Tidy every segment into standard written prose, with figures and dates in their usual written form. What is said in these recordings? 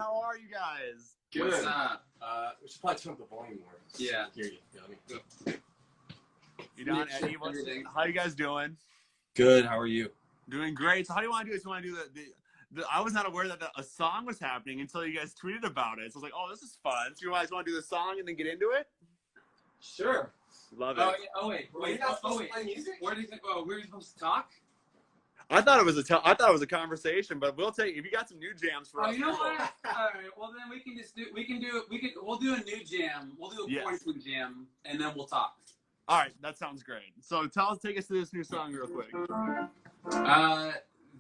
How are you guys? Good. What's up? We should probably turn up the volume more. Yeah. Hear you. You down, Eddie? How you guys doing? Good. How are you? Doing great. So how do you want to do this? You want to do I was not aware that a song was happening until you guys tweeted about it. So I was like, oh, this is fun. So you guys want to do the song and then get into it? Sure. Love it. Oh, yeah. Oh wait. You're not supposed to play music? Where do you think? Oh, we're supposed to talk? I thought it was a conversation, but we'll take if you got some new jams for us. Oh, you know what? All right. Well, then we'll do a new jam. We'll do a quarantine jam, and then we'll talk. All right, that sounds great. So take us to this new song real quick.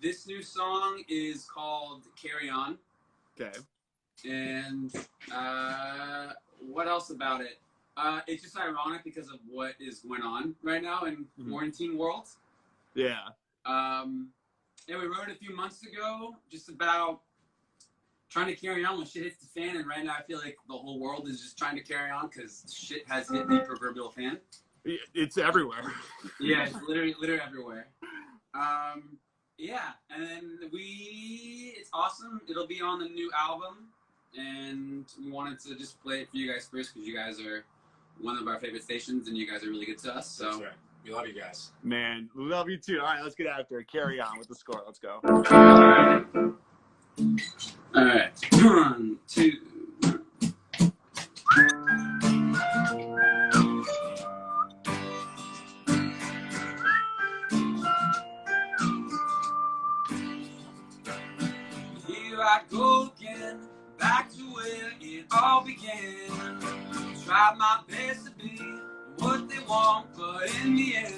This new song is called "Carry On." Okay. And what else about it? It's just ironic because of what is going on right now in quarantine world. Yeah. And we wrote it a few months ago, just about trying to carry on when shit hits the fan. And right now, I feel like the whole world is just trying to carry on because shit has hit the proverbial fan. It's everywhere. Yeah, it's literally everywhere. Yeah, and then it's awesome. It'll be on the new album, and we wanted to just play it for you guys first because you guys are one of our favorite stations, and you guys are really good to us. So. That's right. We love you guys. Man, we love you too. All right, let's get after it. Carry on with the score. Let's go. All right. 1, 2. Here I go again, back to where it all began. Tried my best to be what they want, but in the end,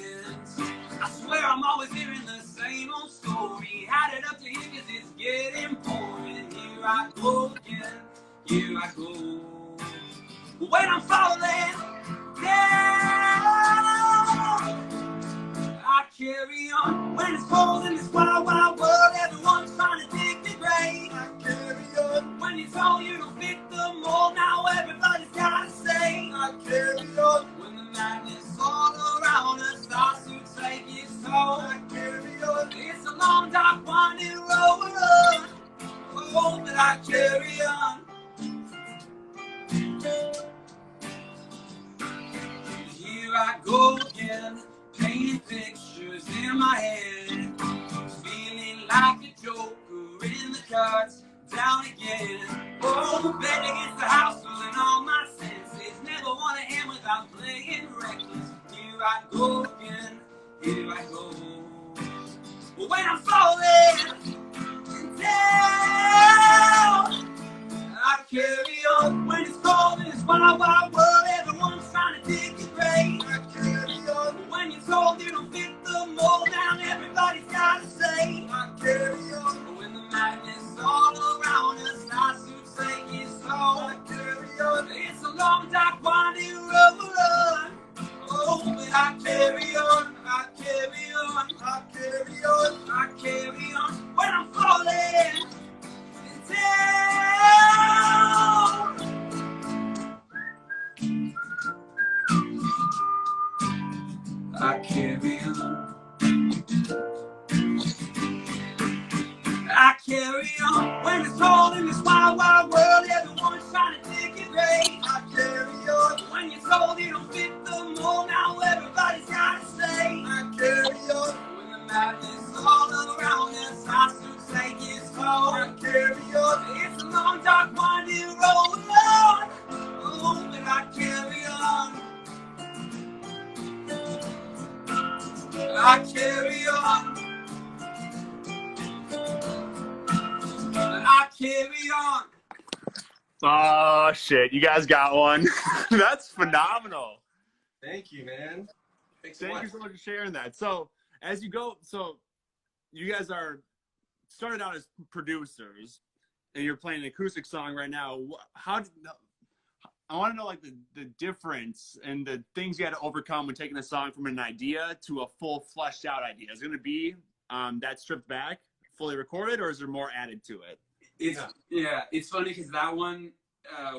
I swear I'm always hearing the same old story. Had it up to here cause it's getting boring. Here I go again, here I go. When I'm falling down, I carry on. When it's cold in this wild, wild world, everyone's trying to dig the grave. I carry on. When you're told you don't fit the mold, now everybody's gotta say, I carry on. When the madness all around us starts to take its toll, I carry on. It's a long, dark, winding road, oh, but I carry on. Here I go again, painting pictures in my head, feeling like a joker in the cards, down again. Oh, bet against the house, losing all my senses. Never want to end without playing reckless. Here I go again, here I go. When I'm falling down, I carry on. When it's cold in this wild, wild world, everyone's trying to dig your grave. I carry on. When you're told you don't fit the mold, now everybody's gotta say, I carry on. When the madness all around us starts to take its toll, I carry on. It's a long, dark, winding road, oh, but I carry on, I carry on, I carry on, I carry on. When I'm falling down, I carry on. I carry on. When it's cold in this wild, wild world, everyone's trying to dig your grave. I carry on. When you're told you don't fit the mold, now everybody's gotta say, I carry on. When the madness all around us starts to take its toll, I carry on. It's a long, dark, winding road, oh, but I carry on. I carry on. I carry on. Oh shit! You guys got one. That's phenomenal. Thank you, man. Thank you so much for sharing that. So as you go, you guys are started out as producers, and you're playing an acoustic song right now. I want to know like the difference and the things you had to overcome when taking a song from an idea to a full fleshed out idea. Is it going to be that stripped back, fully recorded, or is there more added to it? It's funny because that one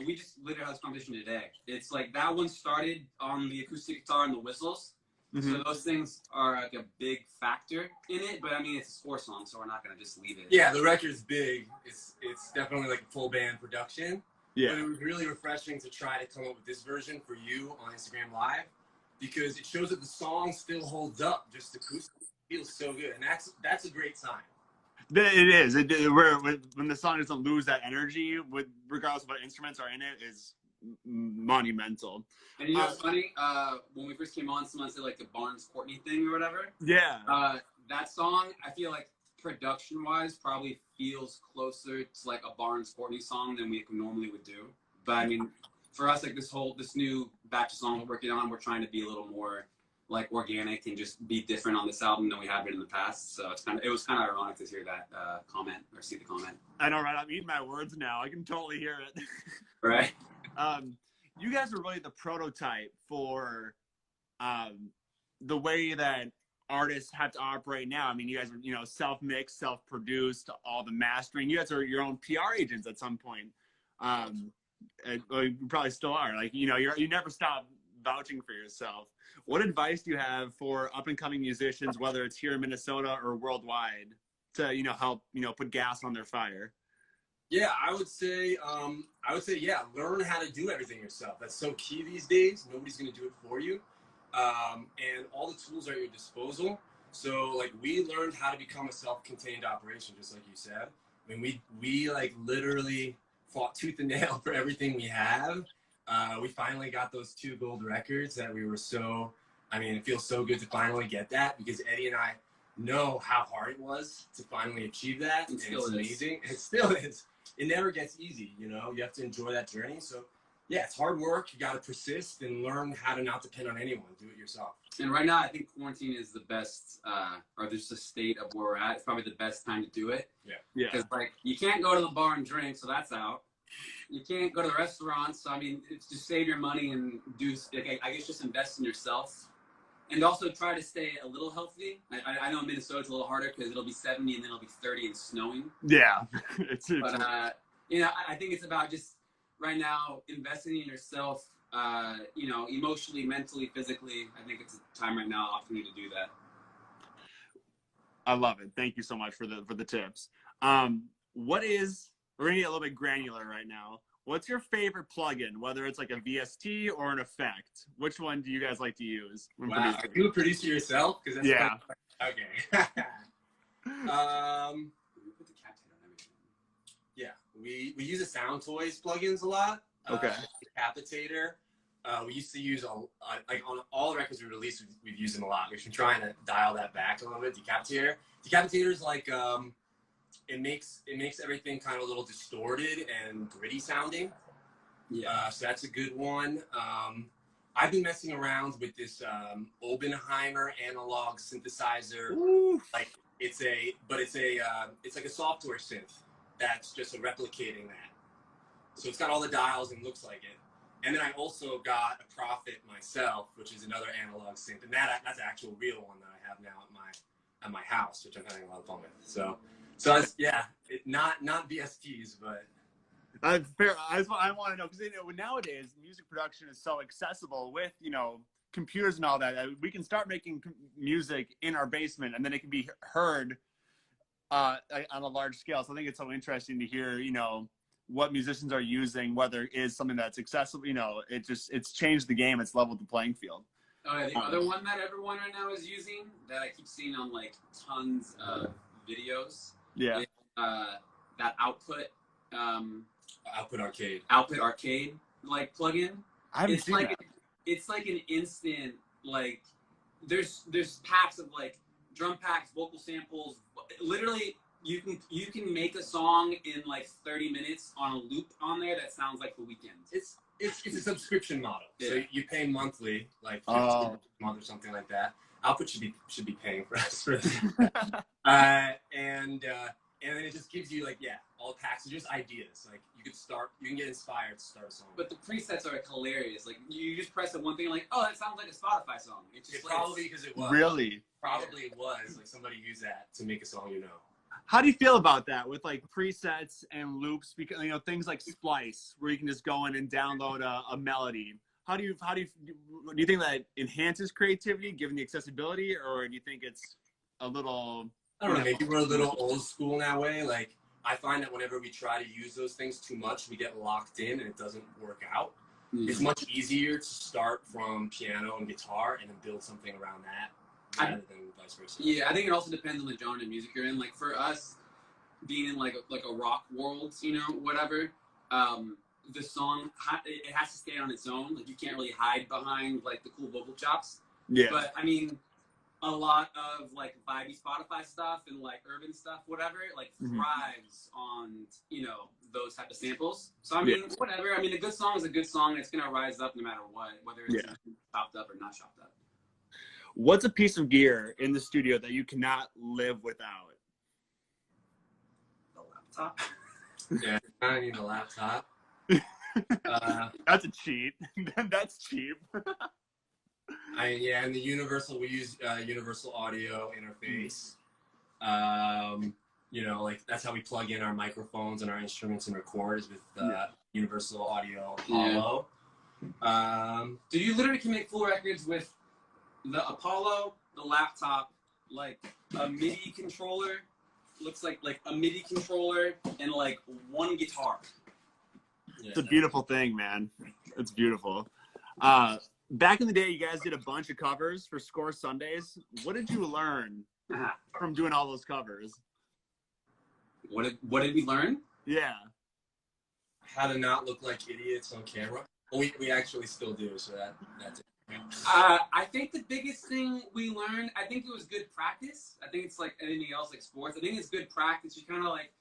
we just literally had this conversation today. It's like that one started on the acoustic guitar and the whistles, Mm-hmm. So those things are like a big factor in it, but I mean, it's a score song, so we're not going to just leave it. Yeah, the record's big. It's it's definitely like a full band production. Yeah. But it was really refreshing to try to come up with this version for you on Instagram Live, because it shows that the song still holds up just acoustic. It feels so good, and that's a great sign. It is. When the song doesn't lose that energy, regardless of what instruments are in it, is monumental. And you know what's funny? When we first came on, someone said like the Barnes Courtney thing or whatever. Yeah. That song, I feel like production-wise, probably feels closer to like a Barnes Courtney song than we normally would do. But I mean, for us, like this new batch of songs we're working on, we're trying to be a little more like organic and just be different on this album than we have been in the past. So it was kind of ironic to hear that comment or see the comment. I know, right? I'm eating my words now. I can totally hear it. Right. You guys are really the prototype for the way that artists have to operate now. I mean, you guys are, self-mixed, self-produced, all the mastering. You guys are your own PR agents at some point. You probably still are. Like, you never stop vouching for yourself. What advice do you have for up-and-coming musicians, whether it's here in Minnesota or worldwide, to, help, put gas on their fire? Yeah, I would say, yeah, learn how to do everything yourself. That's so key these days. Nobody's going to do it for you. And all the tools are at your disposal. So, like, we learned how to become a self-contained operation, just like you said. I mean, we like, literally fought tooth and nail for everything we have. We finally got those 2 gold records that we were it feels so good to finally get that, because Eddie and I know how hard it was to finally achieve that. And it's amazing. It still is. It never gets easy, you have to enjoy that journey. So yeah, it's hard work. You got to persist and learn how to not depend on anyone. Do it yourself. And right now, I think quarantine is the best, or there's a state of where we're at. It's probably the best time to do it. Yeah. Because like you can't go to the bar and drink, so that's out. You can't go to the restaurants. So I mean, it's just save your money and do. I guess just invest in yourself, and also try to stay a little healthy. I know Minnesota's a little harder because it'll be 70 and then it'll be 30 and snowing. Yeah. But I think it's about just right now investing in yourself. Emotionally, mentally, physically. I think it's a time right now, opportunity to do that. I love it. Thank you so much for the tips. We're gonna get a little bit granular right now. What's your favorite plugin, whether it's like a VST or an effect? Which one do you guys like to use? Wow, are you a producer yourself? Yeah. Okay. Yeah, we use the Sound Toys plugins a lot. Okay. Decapitator. We used to use like on all the records we released, we've used them a lot. We've been trying to dial that back a little bit. Decapitator. Decapitator is like it makes everything kind of a little distorted and gritty sounding. Yeah. So that's a good one. I've been messing around with this Oppenheimer analog synthesizer. Ooh. Like it's like a software synth that's just replicating that. So it's got all the dials and looks like it. And then I also got a Prophet myself, which is another analog synth, and that's an actual real one that I have now at my house, which I'm having a lot of fun with. So not VSTs, but. Fair. I want to know, because nowadays music production is so accessible with computers and all that. We can start making music in our basement, and then it can be heard on a large scale. So I think it's so interesting to hear what musicians are using, whether it is something that's accessible. It's changed the game. It's leveled the playing field. Oh, yeah, the other one that everyone right now is using that I keep seeing on like tons of videos. Yeah. Is, that Output Arcade like plugin. I haven't seen that. It's like an instant, like there's packs of like drum packs, vocal samples. Literally, you can make a song in like 30 minutes on a loop on there that sounds like The Weeknd. It's a subscription model. Yeah. So you pay monthly, like $15 a month or something like that. Output should be paying for us for this. And then it just gives you all the packs. It's just ideas. Like you can get inspired to start a song. But the presets are hilarious. Like you just press the one thing, like, oh, that sounds like a Spotify song. It's probably because it was. Really? Probably it was. Like somebody used that to make a song, How do you feel about that with like presets and loops? Because things like Splice, where you can just go in and download a melody. Do you think that enhances creativity given the accessibility, or do you think it's a little? I don't know. Maybe we're a little old school in that way. Like I find that whenever we try to use those things too much, we get locked in and it doesn't work out. It's much easier to start from piano and guitar and then build something around that rather than vice versa. Yeah, I think it also depends on the genre of music you're in. Like for us, being in like a rock world, you know, whatever, the song, it has to stay on its own. Like you can't really hide behind like the cool vocal chops. Yeah. But I mean, a lot of like vibey Spotify stuff and like urban stuff, whatever, like thrives on, you know, those type of samples. So I mean, whatever. I mean, a good song is a good song. It's gonna rise up no matter what, whether it's chopped up or not chopped up. What's a piece of gear in the studio that you cannot live without? The laptop. Yeah, I need a laptop. That's a cheat. That's cheap. And the universal, we use universal audio interface. You know, like that's how we plug in our microphones and our instruments and record is with universal audio Apollo. Dude, you literally can make full records with the Apollo, the laptop, like a MIDI controller, looks like a MIDI controller, and like one guitar. It's a beautiful thing, man. It's beautiful. Back in the day, you guys did a bunch of covers for Score Sundays. What did you learn from doing all those covers? What did we learn? Yeah. How to not look like idiots on camera. Well, we actually still do, so that's it. I think the biggest thing we learned, I think it was good practice. I think it's like anything else, like sports. I think it's good practice. You kind of like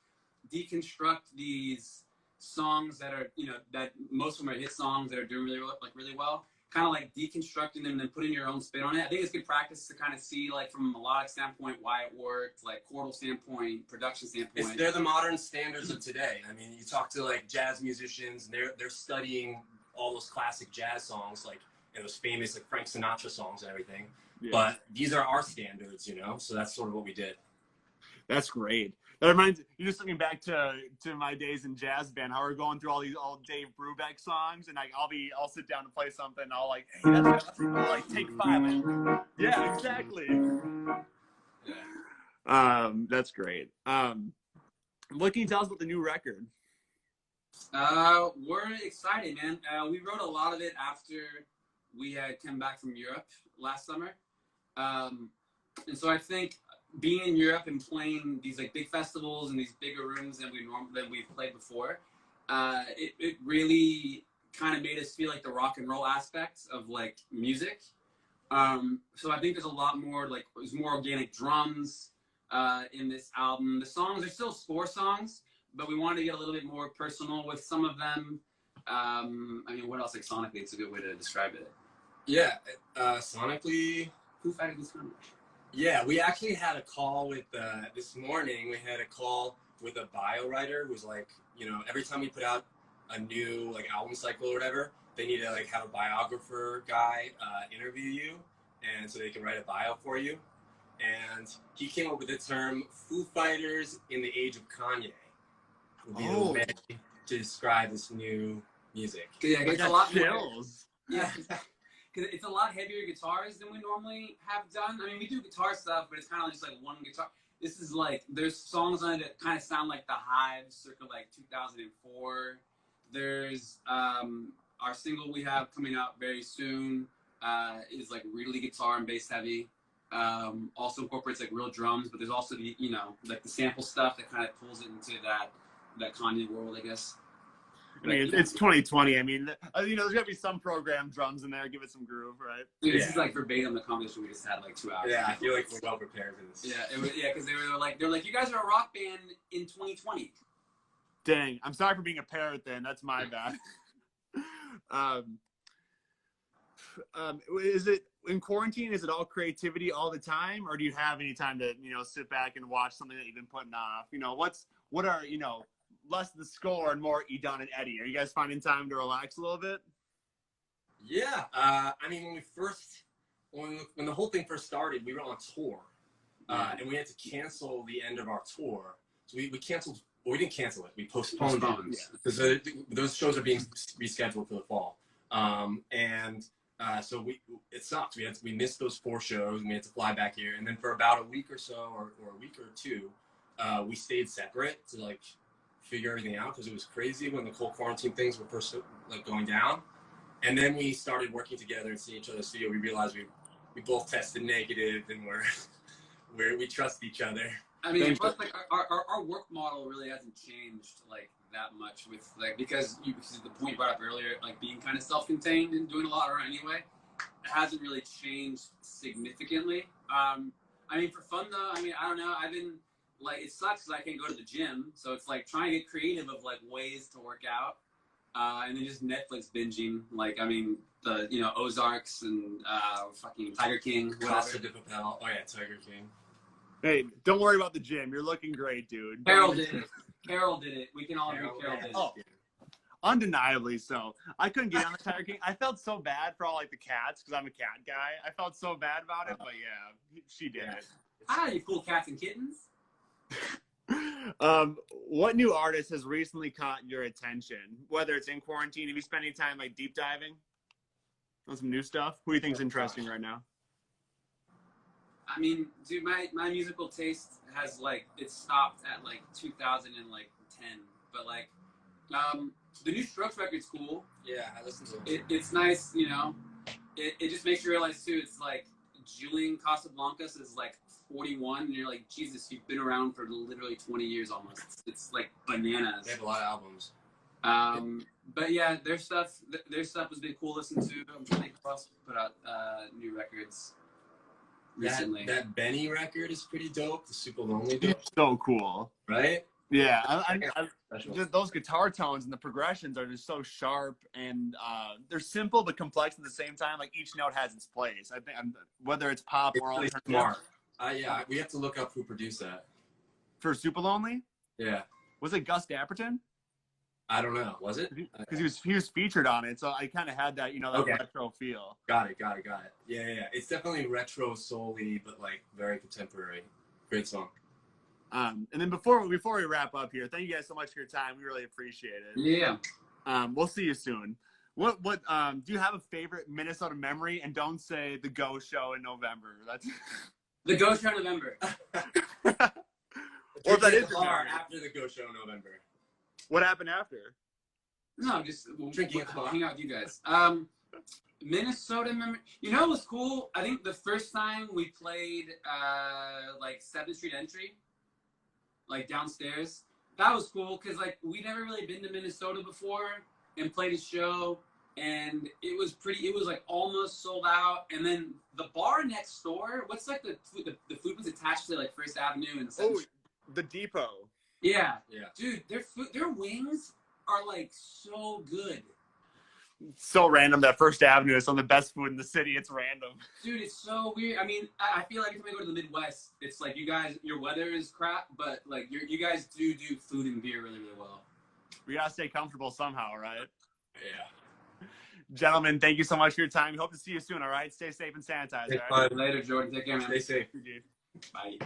deconstruct these songs that are, you know, that most of them are hit songs that are doing really well. Kind of like deconstructing them and then putting your own spin on it. I think it's good practice to kind of see, like, from a melodic standpoint, why it worked, like chordal standpoint, production standpoint. They're the modern standards of today. I mean, you talk to like jazz musicians, and they're studying all those classic jazz songs, like those famous like Frank Sinatra songs and everything. Yeah. But these are our standards, you know. So that's sort of what we did. That's great. That reminds you, just looking back to my days in jazz band, how we're going through all Dave Brubeck songs, and I'll sit down and play something, and I'll like, hey, that's awesome. I'll like take 5. And, yeah, exactly. That's great. What can you tell us about the new record? We're excited, man. We wrote a lot of it after we had come back from Europe last summer, and so I think being in Europe and playing these like big festivals and these bigger rooms than we've played before, it really kind of made us feel like the rock and roll aspects of like music. So I think there's a lot more, like there's more organic drums in this album. The songs are still Score songs, but we wanted to get a little bit more personal with some of them. I mean, what else? Like sonically, it's a good way to describe it. Yeah, sonically. Who fighted this one? Yeah, we actually had a call with, this morning, we had a call with a bio writer who's like, you know, every time we put out a new like album cycle or whatever, they need to like have a biographer guy interview you, and so they can write a bio for you. And he came up with the term Foo Fighters in the age of Kanye. Would be the way to describe this new music. Yeah, it's a lot more. Yeah. Because it's a lot heavier guitars than we normally have done. I mean, we do guitar stuff, but it's kind of just like one guitar. This is like, there's songs on it that kind of sound like the Hives, circa like 2004. There's our single we have coming out very soon is like really guitar and bass heavy. Also incorporates like real drums, but there's also the, you know, like the sample stuff that kind of pulls it into that Kanye world, I guess. I mean, it's 2020. I mean, you know, there's gonna be some programmed drums in there. Give it some groove, right? Dude, this is like verbatim the conversation we just had like 2 hours. Yeah, I feel like we're well prepared for this. Yeah, it was, because they're like, you guys are a rock band in 2020. Dang, I'm sorry for being a parrot. Then that's my bad. Is it in quarantine? Is it all creativity all the time, or do you have any time to, you know, sit back and watch something that you've been putting off? You know, what are, you know, less the score and more Edon and Eddie? Are you guys finding time to relax a little bit? Yeah, I mean, when the whole thing first started, we were on tour, and we had to cancel the end of our tour. So we canceled. Well, we didn't cancel it. We postponed it because those shows are being rescheduled for the fall. So it sucked. We missed those 4 shows, and we had to fly back here. And then for about a week or so, or a week or 2, we stayed separate to like figure everything out because it was crazy when the whole quarantine things were first like going down. And then we started working together and seeing each other's studio. We realized we both tested negative and we trust each other. I mean, plus, like our work model really hasn't changed like that much with like because the point you brought up earlier, like being kind of self-contained and doing a lot around anyway, it hasn't really changed significantly. I mean, for fun though, I mean, I don't know. I've been like, it sucks because I can't go to the gym, so it's like trying to get creative of like ways to work out, and then just Netflix binging. Like, I mean, the Ozarks and fucking Tiger King. Casa de Papel. Oh yeah, Tiger King. Hey, don't worry about the gym. You're looking great, dude. Carol did it. Carol did it. We can all agree Carol did it. Oh, undeniably so. I couldn't get on the Tiger King. I felt so bad for all like the cats because I'm a cat guy. I felt so bad about it, but yeah, she did it. Ah, you cool cats and kittens. What new artist has recently caught your attention? Whether it's in quarantine, have you spent any time like deep diving on some new stuff? Who do you think is interesting right now? I mean, dude, my musical taste has like it stopped at like 2010, but like the new Strokes record's cool. Yeah, I listened to it. It's nice, you know. It just makes you realize too. It's like Julian Casablancas is like 41, and you're like, Jesus, you've been around for literally 20 years almost. It's like bananas. They have a lot of albums. But yeah, their stuff has been cool to listen to. I'm trying to think who else put out new records recently. That Benny record is pretty dope. The Super Lonely dope. It's so cool, right? Yeah, just those guitar tones and the progressions are just so sharp, and they're simple but complex at the same time. Like each note has its place. I think whether it's pop or really alternative. Smart. Yeah, we have to look up who produced that. For Super Lonely? Yeah. Was it Gus Dapperton? I don't know. Was it? Because he was featured on it, so I kind of had that that retro feel. Got it. Yeah. It's definitely retro soul-y, but like very contemporary. Great song. And then before we wrap up here, thank you guys so much for your time. We really appreciate it. Yeah. We'll see you soon. What do you have a favorite Minnesota memory? And don't say the Go Show in November. That's the Go Show in November. Or if that is after the Go Show in November. What happened after? No, just drinking at the bar. Hang out with you guys. Minnesota memory. You know what was cool? I think the first time we played like 7th Street Entry, like downstairs, that was cool because like we never really been to Minnesota before and played a show, and it was like almost sold out. And then the bar next door, what's like the food was attached to like First Avenue and the Depot. Yeah, dude, their wings are like so good. So random that First Avenue is some of the best food in the city. It's random. Dude, it's so weird. I mean, I feel like if I go to the Midwest, it's like you guys, your weather is crap, but like you guys do food and beer really, really well. We gotta stay comfortable somehow, right? Yeah. Gentlemen, thank you so much for your time. We hope to see you soon, all right? Stay safe and sanitize, all right? Later, Jordan. Take care, man. Stay safe. Bye.